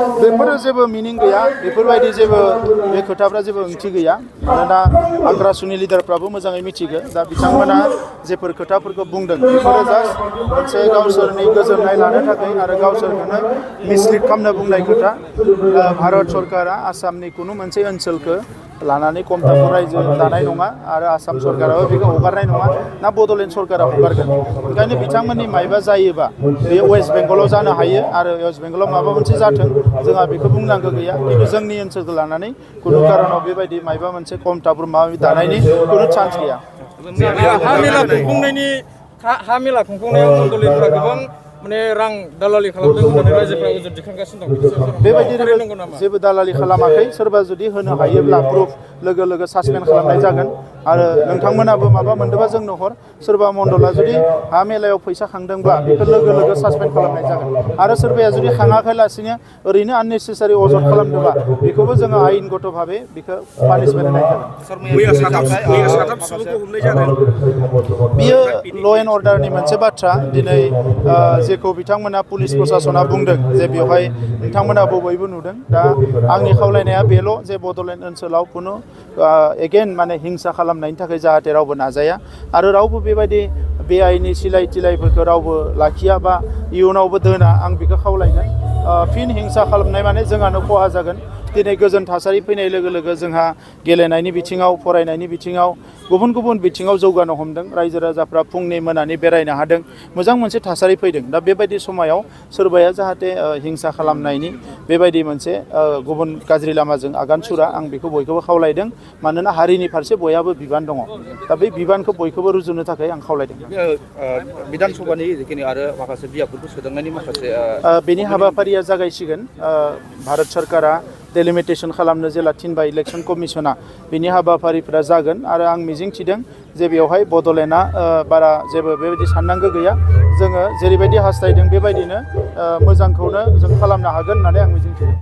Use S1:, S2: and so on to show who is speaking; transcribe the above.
S1: बेफोरो जेबो मिनिं गैया बेफोरबायदि जेबो बे खोथाफ्रा जेबो ओंथि गैया मानोना आग्रासुनि लिडारफ्राबो मोजाङै मिथिगौ दा बिथांमोना जेफोर खोथाफोरखौ बुंदों बेफोरो जास्ट मोनसे गावसोरनि गोजोननाय लानो थाखाय आरो गावसोरखौनो मिसलिड खालामनो बुंनाय खोथा भारत सरकारा आसामनि कुनु मोनसे ओनसोलखौ लानानै कमतापुर रायजो दानाय नङा आरो आसाम सरकाराबो बेखौ हगारनाय नङा ना बड'लेण्ड सरकारा हगारगोन ओंखायनो बिथांमोननि मायबा जायोबा बे वेस्ट बेंगलाव जानो हायो आरो वेस्ट बेंगलाव माबा मोनसे जाथों जोंहा बेखौ बुंनांगौ गैया खिन्थु जोंनि ओनसोलखौ लानानै कुनु कारनाव बेबायदि मायबा मोनसे कमतापुर माबा दानायनि कुनु चान्स गैया
S2: हा मेला खुंफुंनायाव मण्डलिफोरा गोबां माने रां दालालि खालामदों होननानै रायजोफ्रा ओजों दिखांगासिनो दं
S1: बेबायदि जेबो दालालि खालामाखै सोरबा जुदि होनो हायोब्ला प्रुफ लोगो लोगो सासपेन्ड खालामनाय जागोन आरो नोंथांमोनाबो माबा मोनदोंबा जोंनो हर सोरबा मण्डला जुदि हा मेलायाव फैसा खांदोंब्ला बेखौ लोगो लोगो सासपेन्ड खालामनाय जागोन आरो सोरबाया जुदि खाङाखैलासिनो ओरैनो आननेसेसारि अजद खालामदोंबा बेखौबो जोङो आयेनगत भाबै बेखौ पानिशमेन्ट होनाय जागोन बियो ल' एन्ड अर्डारनि मोनसे बाथ्रा दिनै जेखौ बिथांमोना पुलिस प्रशासना बुंदों जे बेवहाय नोंथांमोनाबो बयबो नुदों दा आंनि खावलायनाया बेल' जे बड'लेण्ड ओनसोलाव कुनु एगेन माने हिंसा खालामनायनि थाखाय जाहाथे रावबो नाजाया आरो रावबो बेबायदि बेआइनि सिलाय तिलायफोरखौ रावबो लाखिया बा इयुनावबो दोना आं बेखौ खावलायगोन फिन हिंसा खालामनाय माने जोंहानो खहा जागोन दिनै गोजोन थासारि फैनाय लोगो लोगो जोंहा गेलेनायनि बिथिङाव फरायनायनि बिथिङाव गुबुन गुबुन बिथिङाव जौगानो हमदों रायजो राजाफ्रा फुंनि मोनानि बेरायनो हादों मोजां मोनसे थासारि फैदों दा बेबायदि समायाव सोरबाया जाहाथे हिंसा खालामनायनि बेबायदि मोनसे गुबुन गाज्रि लामाजों आगान सुरा आं बेखौ बयखौबो खावलायदों मानोना हारिनि फारसे बयहाबो बिबान दङ दा बे बिबानखौ बयखौबो रुजुनो थाखाय आं खावलायदों
S3: बिधान सभानि जिखिनि आरो माखासे बियाबफोरखौ सोदांनायनि माखासे
S1: बेनि हाबाफारिया जागायसिगोन भारत सरकारा डेलिमिटेसन खालामनो जेला थिनबाय इलेक्सन कमिसना बिनि हाबाफारिफोरा जागोन आरो आं मिजिं थिदों जे बेवहाय बड'लेण्डआ बारा जेबो बेबायदि साननांगौ गैया जोङो जेरैबायदि हास्थायदों बेबायदिनो मोजांखौनो जों खालामनो हागोन होननानै आं मिजिं थिदों